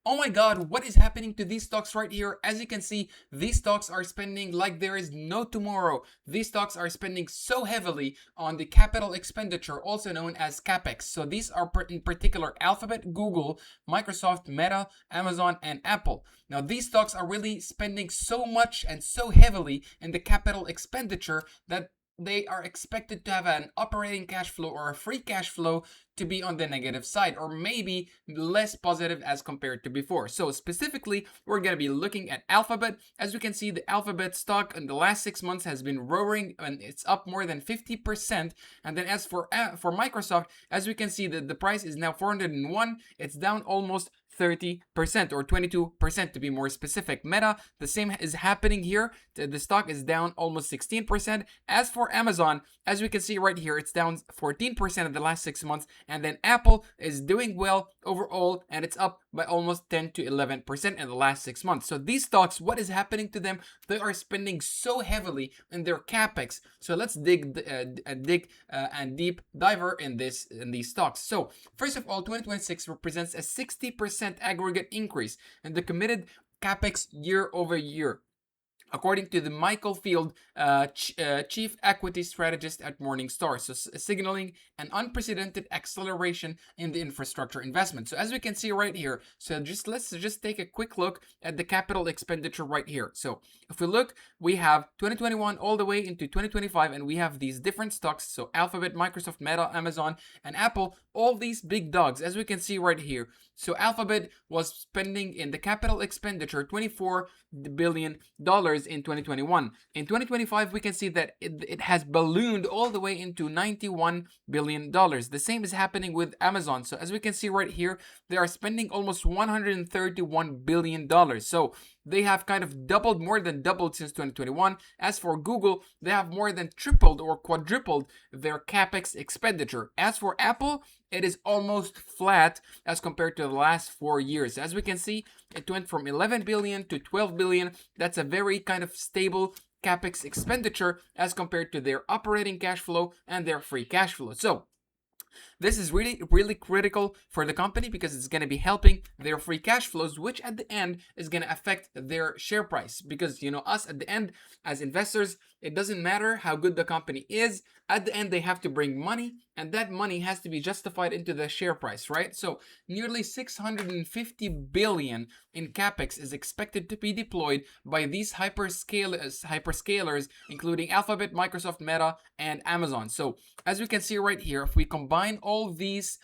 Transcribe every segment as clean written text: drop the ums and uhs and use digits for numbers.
Oh my god, what is happening to these stocks right here? As you can see, these stocks are spending like there is no tomorrow. These stocks are spending so heavily on the capital expenditure, also known as CAPEX. So these are in particular Alphabet, Google, Microsoft, Meta, Amazon, and Apple. Now these stocks are really spending so much and so heavily in the capital expenditure that they are expected to have an operating cash flow or a free cash flow to be on the negative side, or maybe less positive as compared to before. So specifically, we're going to be looking at Alphabet. As you can see, the Alphabet stock in the last 6 months has been roaring, and it's up more than 50%. And then as for Microsoft, as we can see, the price is now 401. It's down almost 30% or 22% to be more specific. Meta, the same is happening here. The stock is down almost 16%. As for Amazon, as we can see right here, it's down 14% in the last 6 months. And then Apple is doing well overall, and it's up by almost 10 to 11% in the last 6 months. So these stocks, what is happening to them? They are spending so heavily in their capex. So let's dig and deep diver in these stocks. So first of all, 2026 represents a 60% aggregate increase in the committed capex year over year, according to the Michael Field, chief equity strategist at Morningstar, so signaling an unprecedented acceleration in the infrastructure investment. So as we can see right here, so let's just take a quick look at the capital expenditure right here. So if we look, we have 2021 all the way into 2025, and we have these different stocks. So Alphabet, Microsoft, Meta, Amazon, and Apple, all these big dogs, as we can see right here. So Alphabet was spending in the capital expenditure $24 billion in 2021. In 2025, we can see that it has ballooned all the way into $91 billion. The same is happening with Amazon. So as we can see right here, they are spending almost $131 billion. So they have kind of doubled, more than doubled since 2021. As for Google, they have more than tripled or quadrupled their capex expenditure. As for Apple, it is almost flat as compared to the last 4 years. As we can see, it went from 11 billion to 12 billion. That's a very kind of stable capex expenditure as compared to their operating cash flow and their free cash flow. So this is really, really critical for the company because it's going to be helping their free cash flows, which at the end is going to affect their share price. Because, us at the end as investors, it doesn't matter how good the company is. At the end, they have to bring money, and that money has to be justified into the share price, right? So nearly 650 billion in capex is expected to be deployed by these hyperscalers, including Alphabet, Microsoft, Meta, and Amazon. So as we can see right here, if we combine all these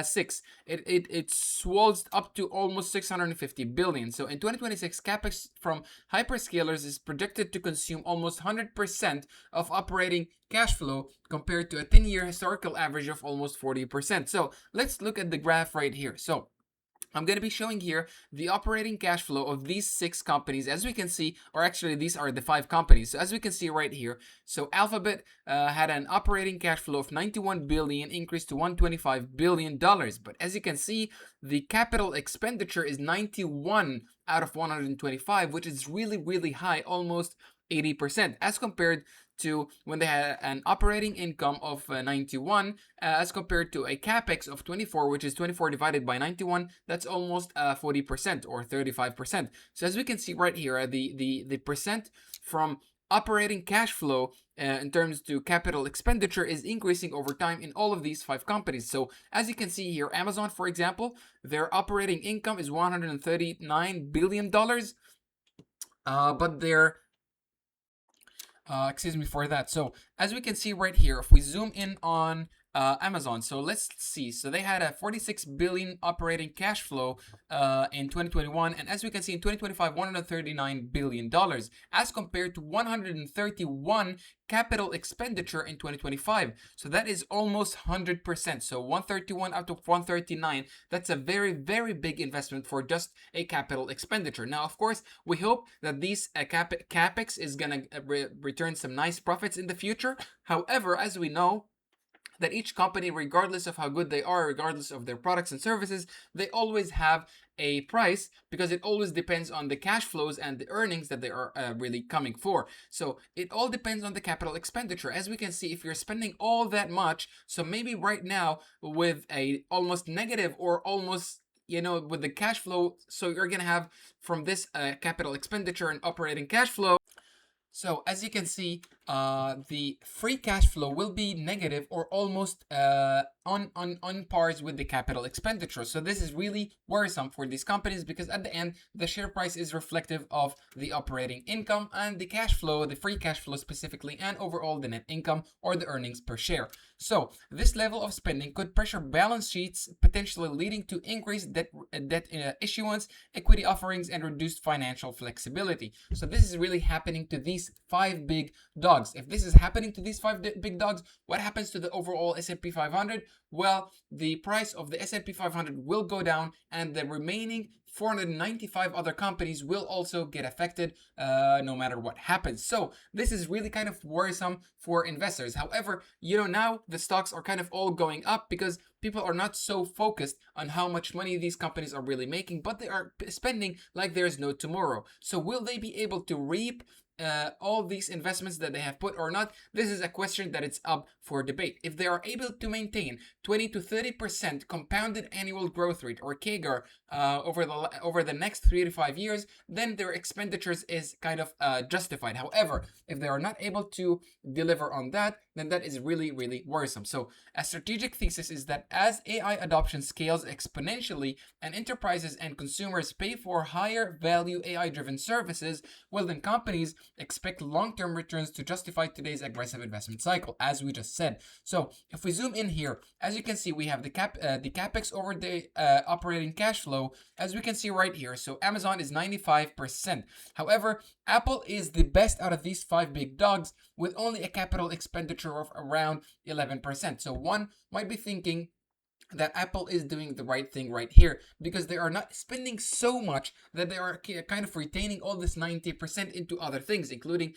six, it swells up to almost 650 billion. So in 2026, capex from hyperscalers is projected to consume almost 100% of operating cash flow compared to a 10-year historical average of almost 40%. So let's look at the graph right here. So I'm going to be showing here the operating cash flow of these 6 companies. As we can see, or actually these are the 5 companies. So as we can see right here, so Alphabet had an operating cash flow of 91 billion, increased to 125 billion dollars. But as you can see, the capital expenditure is 91 out of 125, which is really, really high, almost 80%, as compared to when they had an operating income of 91 as compared to a capex of 24, which is 24 divided by 91. That's almost 40% or 35%. So as we can see right here, the percent from operating cash flow in terms to capital expenditure is increasing over time in all of these 5 companies. So as you can see here, Amazon, for example, their operating income is $139 billion, but their excuse me for that. So as we can see right here, if we zoom in on Amazon, so let's see. So they had a 46 billion operating cash flow in 2021, and as we can see in 2025, 139 billion dollars, as compared to 131 capital expenditure in 2025. So that is almost 100%. So 131 out of 139. That's a very, very big investment for just a capital expenditure. Now, of course, we hope that these capex is gonna return some nice profits in the future. However, as we know, that each company, regardless of how good they are, regardless of their products and services, they always have a price because it always depends on the cash flows and the earnings that they are really coming for. So it all depends on the capital expenditure. As we can see, if you're spending all that much, so maybe right now with a almost negative or almost with the cash flow, so you're gonna have from this capital expenditure and operating cash flow. So as you can see, the free cash flow will be negative or almost on pars with the capital expenditure. So this is really worrisome for these companies, because at the end, the share price is reflective of the operating income and the cash flow, the free cash flow specifically, and overall the net income or the earnings per share. So this level of spending could pressure balance sheets, potentially leading to increased debt issuance, equity offerings, and reduced financial flexibility. So this is really happening to these 5 big dogs. If this is happening to these 5 big dogs, what happens to the overall S&P 500? Well, the price of the S&P 500 will go down, and the remaining 495 other companies will also get affected no matter what happens. So this is really kind of worrisome for investors. However, now the stocks are kind of all going up because people are not so focused on how much money these companies are really making, but they are spending like there's no tomorrow. So will they be able to reap all these investments that they have put or not? This is a question that it's up for debate. If they are able to maintain 20 to 30% compounded annual growth rate, or CAGR, over the next 3 to 5 years, then their expenditures is kind of justified. However, if they are not able to deliver on that, then that is really, really worrisome. So a strategic thesis is that as AI adoption scales exponentially and enterprises and consumers pay for higher value AI-driven services, well, then companies expect long-term returns to justify today's aggressive investment cycle, as we just said. So if we zoom in here, as you can see, we have the CAPEX over the operating cash flow, as we can see right here. So Amazon is 95%. However, Apple is the best out of these 5 big dogs, with only a capital expenditure of around 11%. So one might be thinking that Apple is doing the right thing right here, because they are not spending so much that they are kind of retaining all this 90% into other things, including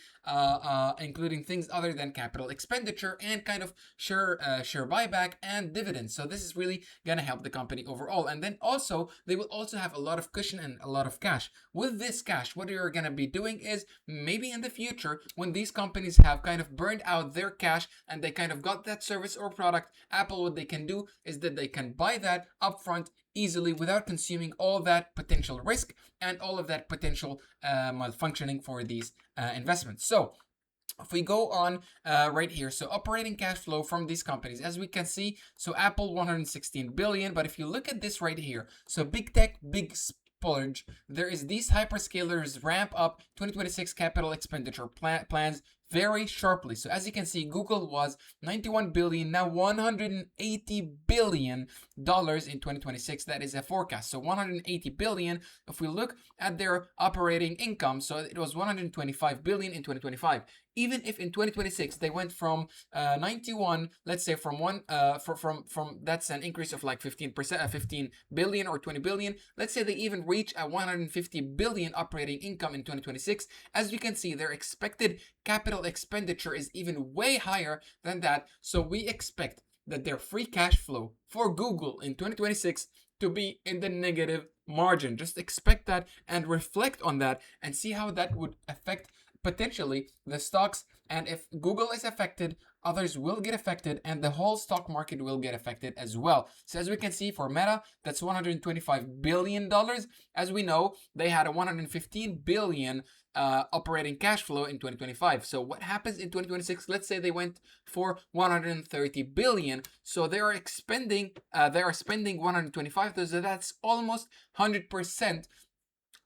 things other than capital expenditure and kind of share buyback and dividends. So this is really gonna help the company overall. And then also they will also have a lot of cushion and a lot of cash. With this cash, what you're gonna be doing is, maybe in the future, when these companies have kind of burned out their cash and they kind of got that service or product, Apple, what they can do is that they can buy that upfront easily without consuming all that potential risk and all of that potential malfunctioning for these investments. So if we go on right here, so operating cash flow from these companies, as we can see, so Apple 116 billion, but if you look at this right here, so big tech, big splurge, there is these hyperscalers ramp up 2026 capital expenditure plans very sharply. So as you can see, Google was 91 billion, now 180 billion dollars in 2026. That is a forecast. So 180 billion. If we look at their operating income, so it was 125 billion in 2025. Even if in 2026 they went from 91, let's say from that's an increase of like 15%, 15 billion or 20 billion. Let's say they even reach a 150 billion operating income in 2026. As you can see, their expected capital expenditure is even way higher than that. So we expect that their free cash flow for Google in 2026 to be in the negative margin. Just expect that and reflect on that and see how that would affect potentially the stocks. And if Google is affected, others will get affected, and the whole stock market will get affected as well. So as we can see, for Meta, that's $125 billion. As we know, they had a 115 billion operating cash flow in 2025. So what happens in 2026? Let's say they went for 130 billion. So they are spending 125. So that's almost 100%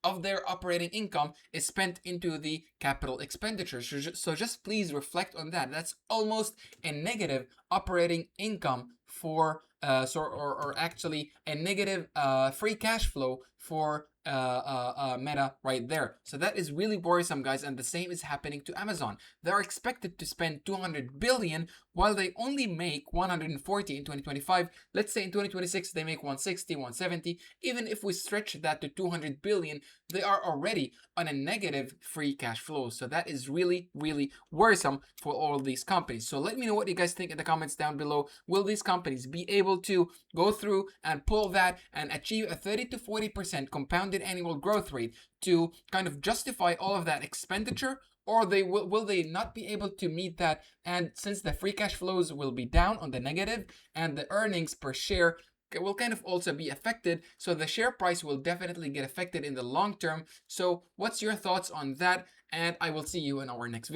of their operating income is spent into the capital expenditures. So just please reflect on that. That's almost a negative operating income for or actually a negative free cash flow for Meta right there. So that is really worrisome, guys, and the same is happening to Amazon. They are expected to spend 200 billion while they only make 140 in 2025. Let's say in 2026 they make 160, 170. Even if we stretch that to 200 billion, they are already on a negative free cash flow. So that is really, really worrisome for all these companies. So let me know what you guys think in the comments down below. Will these companies be able to go through and pull that and achieve a 30 to 40% compounded annual growth rate to kind of justify all of that expenditure, or will they not be able to meet that? And since the free cash flows will be down on the negative and the earnings per share will kind of also be affected. So the share price will definitely get affected in the long term. So what's your thoughts on that? And I will see you in our next video.